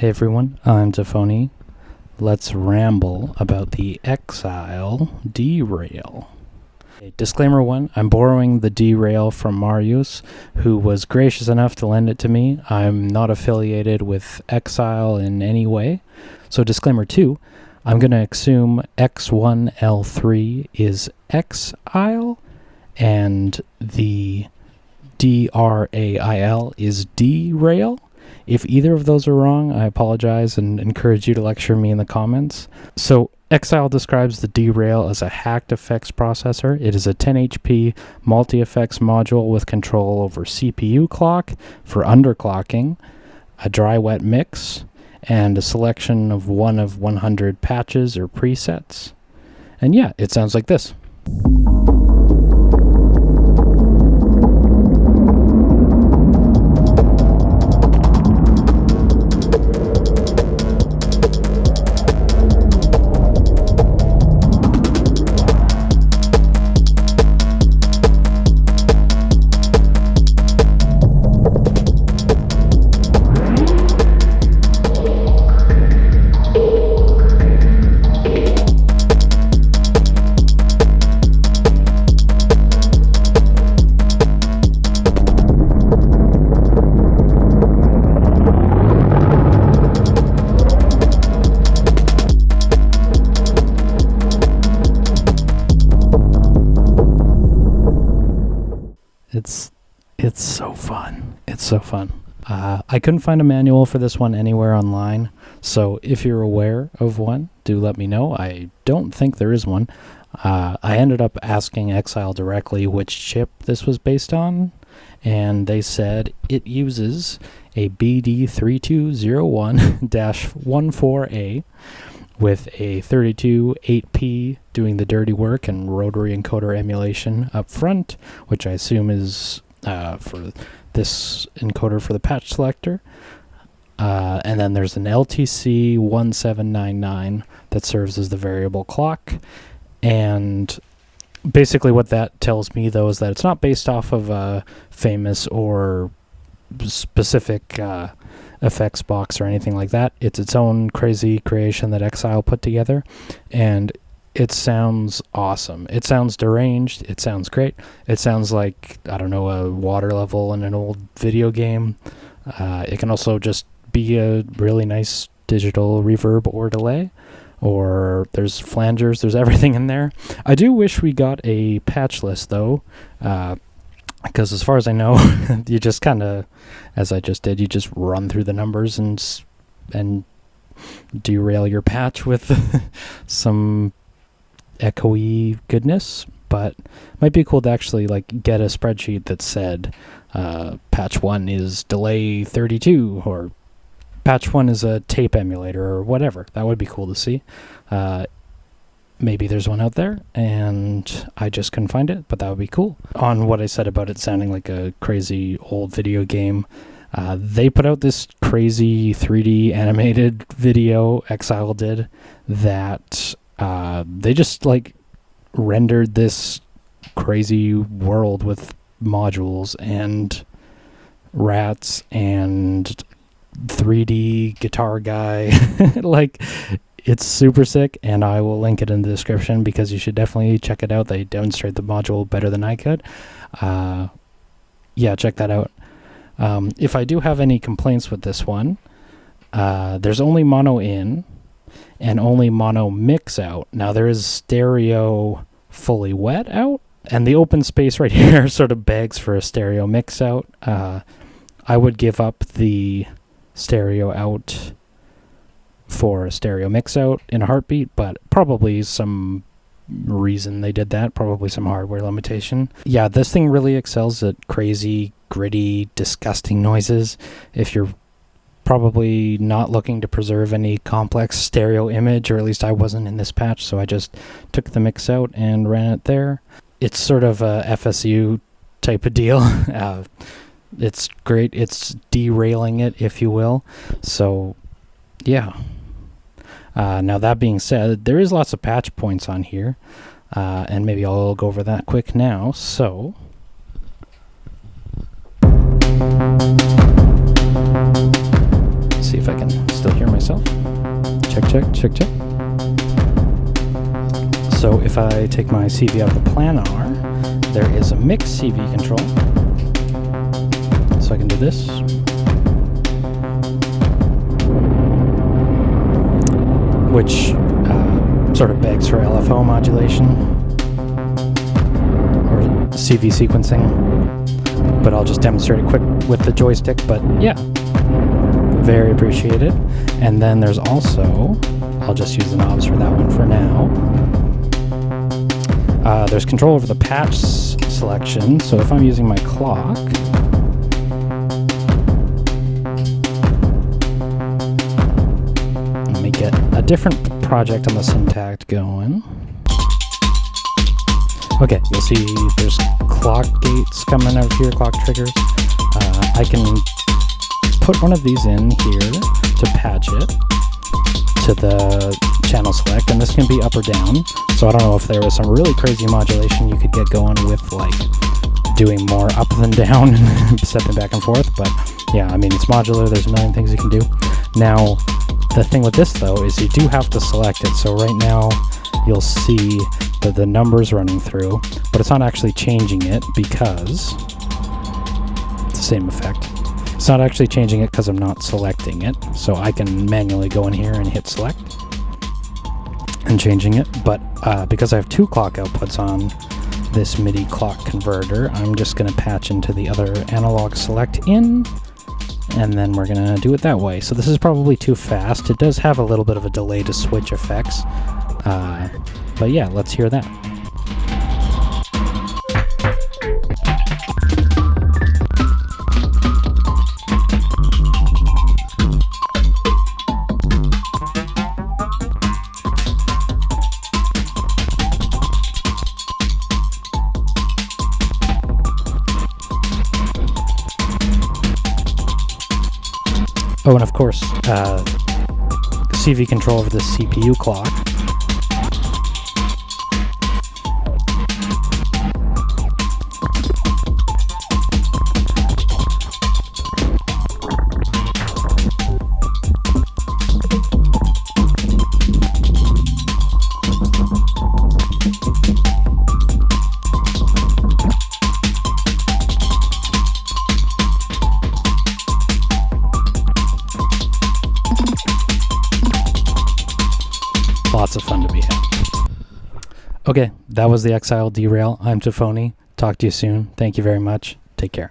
Hey everyone, I'm Tafony. Let's ramble about the Exile DRAIL. Disclaimer 1, I'm borrowing the DRAIL from Marius, who was gracious enough to lend it to me. I'm not affiliated with Exile in any way. So disclaimer 2, I'm going to assume X1L3 is Exile, and the DRAIL is DRAIL. If either of those are wrong, I apologize and encourage you to lecture me in the comments. So Exile describes the DRAIL as a hacked effects processor. It is a 10 HP multi-effects module with control over CPU clock for underclocking, a dry-wet mix, and a selection of 1 of 100 patches or presets. And yeah, it sounds like this. It's so fun. It's so fun. I couldn't find a manual for this one anywhere online, so if you're aware of one, do let me know. I don't think there is one. I ended up asking Exile directly which chip this was based on, and they said it uses a BD3201-14A with a 32/8P doing the dirty work and rotary encoder emulation up front, which I assume is for this encoder for the patch selector. And then there's an LTC 1799 that serves as the variable clock. And basically what that tells me, though, is that it's not based off of a famous or specific effects box or anything like that. It's its own crazy creation that Exile put together, and it sounds awesome. It sounds deranged. It sounds great. It sounds like, I don't know, a water level in an old video game. It can also just be a really nice digital reverb or delay, or there's flangers. There's everything in there. I do wish we got a patch list, though, because as far as I know, you just kind of, as I just did, you just run through the numbers and derail your patch with some echoey goodness. But it might be cool to actually like get a spreadsheet that said patch 1 is delay 32, or patch 1 is a tape emulator, or whatever. That would be cool to see. Maybe there's one out there, and I just couldn't find it, but that would be cool. On what I said about it sounding like a crazy old video game, they put out this crazy 3D animated video, Exile did, that they just like rendered this crazy world with modules and rats and 3D guitar guy. Like, it's super sick, and I will link it in the description because you should definitely check it out. They demonstrate the module better than I could. Yeah, check that out. If I do have any complaints with this one, there's only mono in and only mono mix out. Now, there is stereo fully wet out, and the open space right here sort of begs for a stereo mix out. I would give up the stereo out for a stereo mix out in a heartbeat, but probably some reason they did that, probably some hardware limitation. Yeah, this thing really excels at crazy, gritty, disgusting noises. If you're probably not looking to preserve any complex stereo image, or at least I wasn't in this patch, so I just took the mix out and ran it there. It's sort of a FSU type of deal. It's great. It's derailing it, if you will. So yeah. Now, that being said, there is lots of patch points on here, and maybe I'll go over that quick now. So see if I can still hear check, check, check. So if I take my CV out of the planar, there is a mix CV control. So I can do this. Which sort of begs for LFO modulation or CV sequencing. But I'll just demonstrate it quick with the joystick. But yeah, very appreciated. And then there's also, I'll just use the knobs for that one for now. There's control over the patch selection. So if I'm using my clock, let me get a different project on the Syntakt going. Okay, you'll see there's clock gates coming over here, clock triggers. I can put one of these in here to patch it to the channel select, and this can be up or down. So I don't know if there was some really crazy modulation you could get going with, like doing more up than down and stepping back and forth, but yeah, I mean, it's modular, there's a million things you can do. Now, the thing with this though is you do have to select it. So right now you'll see that the numbers running through, but it's not actually changing it because it's the same effect. It's not actually changing it because I'm not selecting it. So I can manually go in here and hit select and changing it. But because I have two clock outputs on this MIDI clock converter, I'm just going to patch into the other analog select in, and then we're going to do it that way. So this is probably too fast. It does have a little bit of a delay to switch effects. But yeah, let's hear that. Oh, and of course, CV control over the CPU clock. Lots of fun to be had. Okay, that was the X1L3. I'm Tafony. Talk to you soon. Thank you very much. Take care.